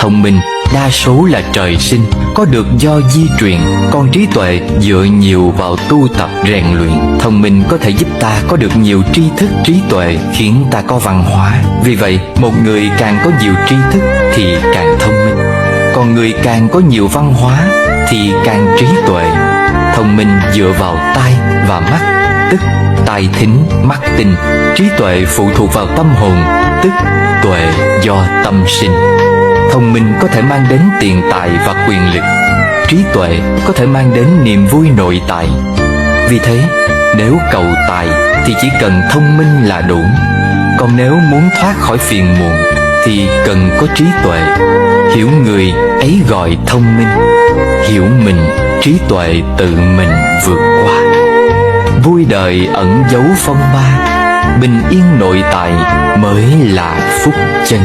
Thông minh đa số là trời sinh, có được do di truyền, còn trí tuệ dựa nhiều vào tu tập rèn luyện. Thông minh có thể giúp ta có được nhiều tri thức, trí tuệ khiến ta có văn hóa. Vì vậy, một người càng có nhiều tri thức thì càng thông minh, còn người càng có nhiều văn hóa thì càng trí tuệ. Thông minh dựa vào tai và mắt, tức tai thính, mắt tinh. Trí tuệ phụ thuộc vào tâm hồn, tức tuệ do tâm sinh. Thông minh có thể mang đến tiền tài và quyền lực. Trí tuệ có thể mang đến niềm vui nội tại. Vì thế, nếu cầu tài thì chỉ cần thông minh là đủ. Còn nếu muốn thoát khỏi phiền muộn thì cần có trí tuệ. Hiểu người ấy gọi thông minh, hiểu mình, trí tuệ tự mình vượt qua. Vui đời ẩn giấu phong ba, bình yên nội tại mới là phúc chân.